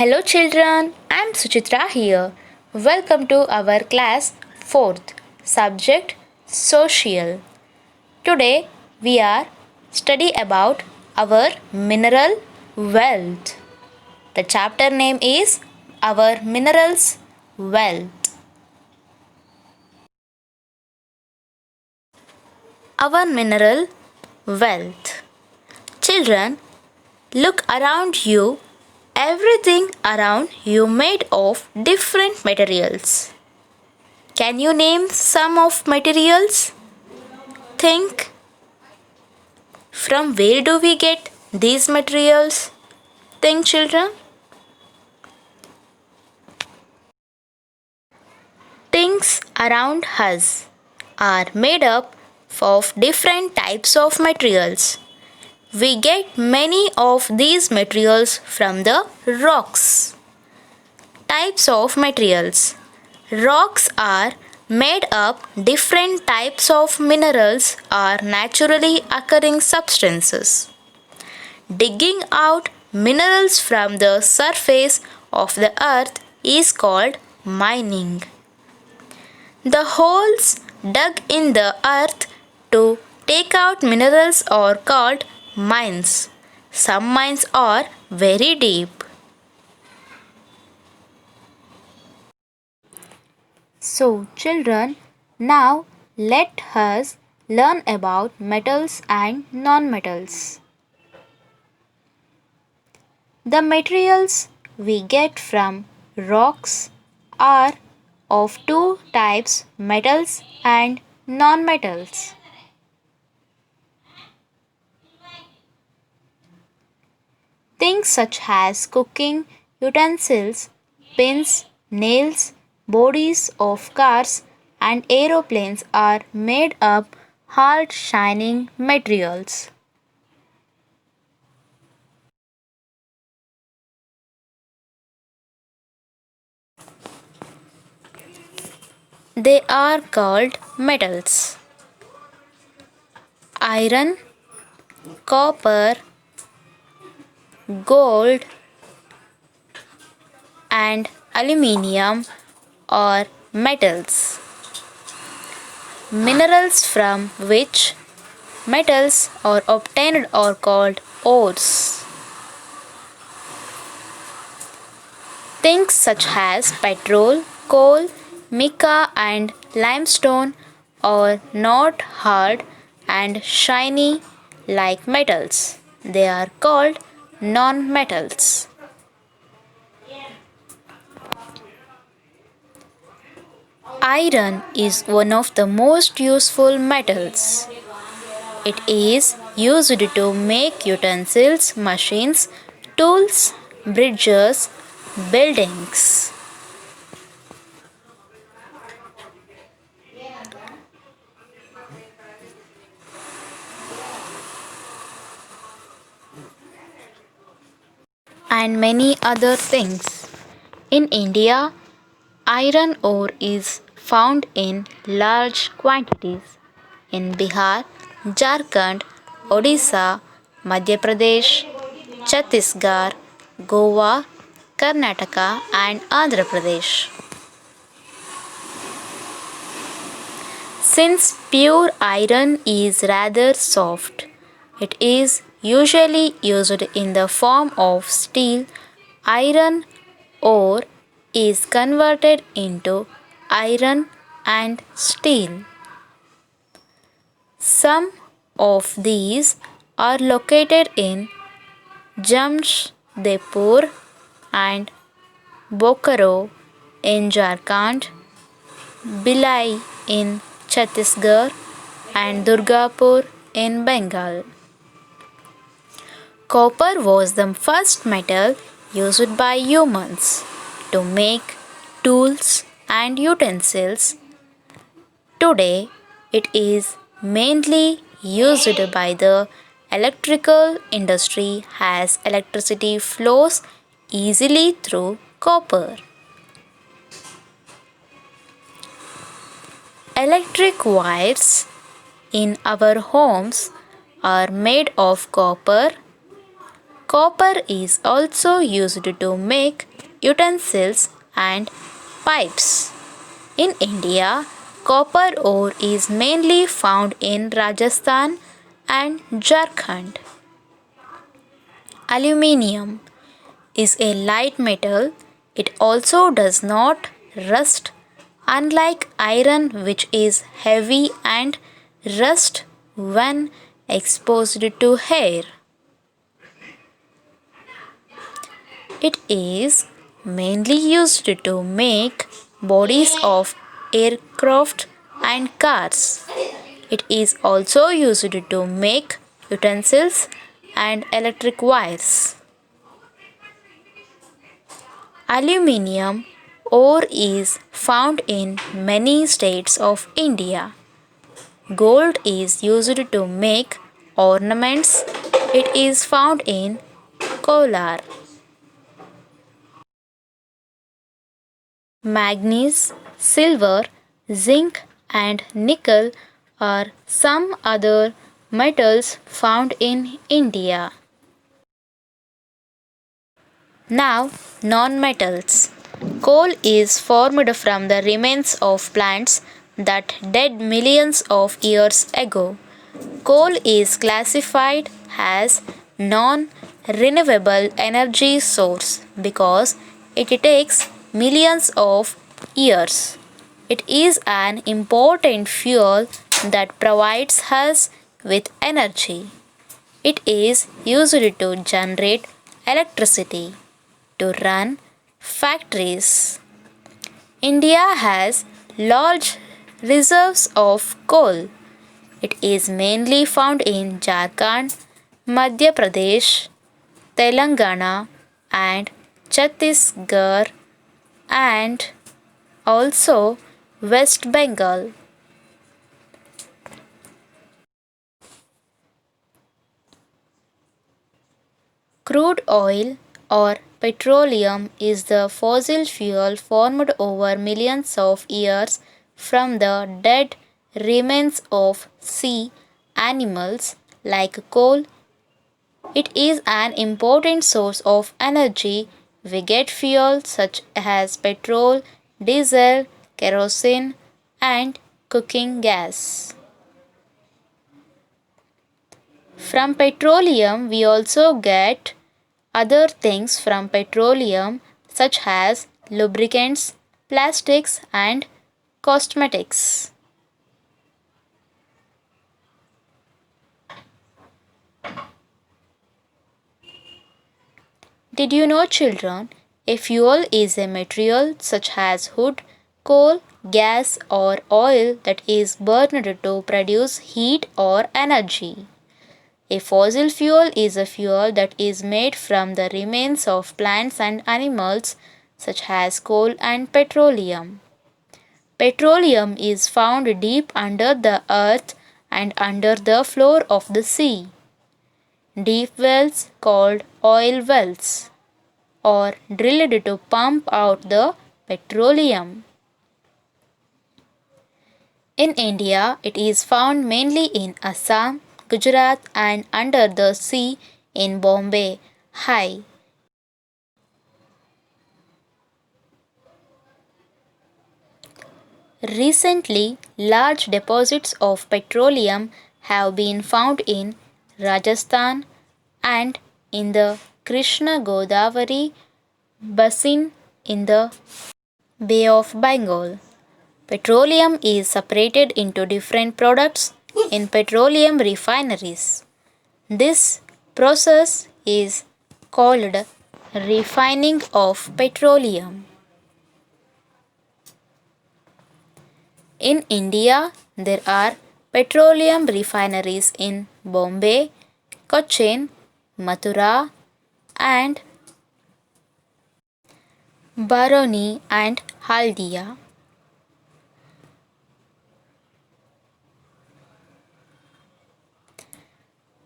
Hello children, I am Suchitra here. Welcome to our class 4th subject social. Today we are study about our mineral wealth. The chapter name is Our Minerals Wealth. Our mineral wealth. Children, look around you. Everything around you made of different materials. Can you name some of materials? Think. From where do we get these materials? Think, children. Things around us are made up of different types of materials. We get many of these materials from the rocks. Types of materials. Rocks are made up different types of minerals or naturally occurring substances. Digging out minerals from the surface of the earth is called mining. The holes dug in the earth to take out minerals are called mines. Some mines are very deep. So, children, now let us learn about metals and nonmetals. The materials we get from rocks are of two types, metals and nonmetals. Things such as cooking utensils, pins, nails, bodies of cars and aeroplanes are made up hard shining materials. They are called metals. Iron, copper, gold and aluminium are metals. Minerals from which metals are obtained are called ores. Things such as petrol, coal, mica and limestone are not hard and shiny like metals. They are called non-metals. Iron is one of the most useful metals. It is used to make utensils, machines, tools, bridges, buildings. And many other things. In India, iron ore is found in large quantities in Bihar, Jharkhand, Odisha, Madhya Pradesh, Chhattisgarh, Goa, Karnataka, and Andhra Pradesh. Since pure iron is rather soft, it is usually used in the form of steel. Iron ore is converted into iron and steel. Some of these are located in Jamshedpur and Bokaro in Jharkhand, Bhilai in Chhattisgarh, and Durgapur in Bengal. Copper was the first metal used by humans to make tools and utensils. Today, it is mainly used by the electrical industry as electricity flows easily through copper. Electric wires in our homes are made of copper. Copper is also used to make utensils and pipes. In India, copper ore is mainly found in Rajasthan and Jharkhand. Aluminium is a light metal. It also does not rust, unlike iron, which is heavy and rust when exposed to air. It is mainly used to make bodies of aircraft and cars. It is also used to make utensils and electric wires. Aluminium ore is found in many states of India. Gold is used to make ornaments. It is found in Kolar. Manganese, silver, zinc, and nickel are some other metals found in India. Now, non-metals. Coal is formed from the remains of plants that died millions of years ago. Coal is classified as non-renewable energy source because it takes millions of years. It is an important fuel that provides us with energy. It is used to generate electricity, to run factories. India has large reserves of coal. It is mainly found in Jharkhand, Madhya Pradesh, Telangana, and Chhattisgarh, and also West Bengal. Crude oil or petroleum is the fossil fuel formed over millions of years from the dead remains of sea animals like coal. It is an important source of energy. We get fuel such as petrol, diesel, kerosene, and cooking gas. From petroleum, we also get other things from petroleum, such as lubricants, plastics, and cosmetics. Did you know, children? A fuel is a material such as wood, coal, gas, or oil that is burned to produce heat or energy. A fossil fuel is a fuel that is made from the remains of plants and animals, such as coal and petroleum. Petroleum is found deep under the earth and under the floor of the sea. Deep wells, called oil wells, are drilled to pump out the petroleum. In India, it is found mainly in Assam, Gujarat, and under the sea in Bombay. High. Recently, large deposits of petroleum have been found in Rajasthan and in the Krishna Godavari basin in the Bay of Bengal. Petroleum is separated into different products in petroleum refineries. This process is called refining of petroleum. In India, there are petroleum refineries in Bombay, Cochin, Mathura, and Barauni and Haldia.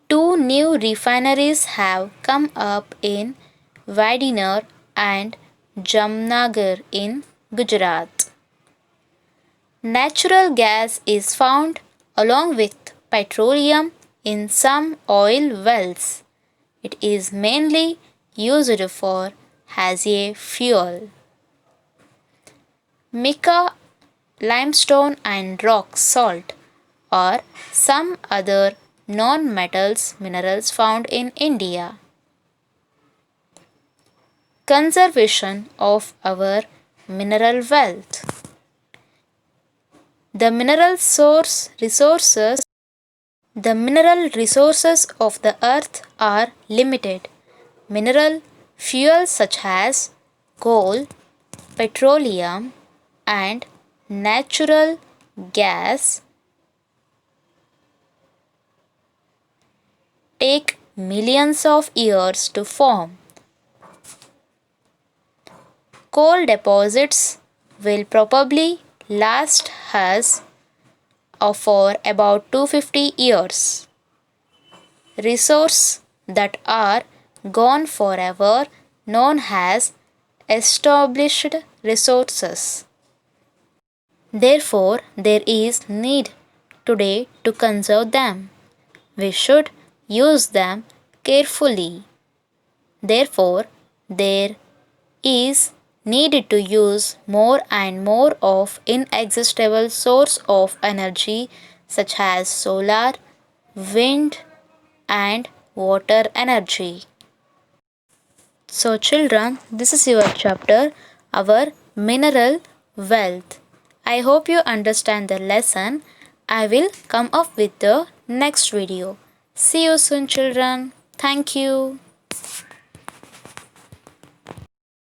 Two new refineries have come up in Vadinar and Jamnagar in Gujarat. Natural gas is found along with petroleum in some oil wells. It is mainly used for as a fuel. Mica, limestone and rock salt or some other non-metals minerals found in India. Conservation of our mineral wealth. The mineral source resources The mineral resources of the earth are limited. Mineral fuels such as coal, petroleum, and natural gas take millions of years to form. Coal deposits will probably last us for about 250 years. Resources that are gone forever known as established resources. Therefore, there is need today to conserve them. We should use them carefully. Therefore, there is needed to use more and more of inexhaustible source of energy such as solar, wind and water energy. So children, this is your chapter, our mineral wealth. I hope you understand the lesson. I will come up with the next video. See you soon children. Thank you.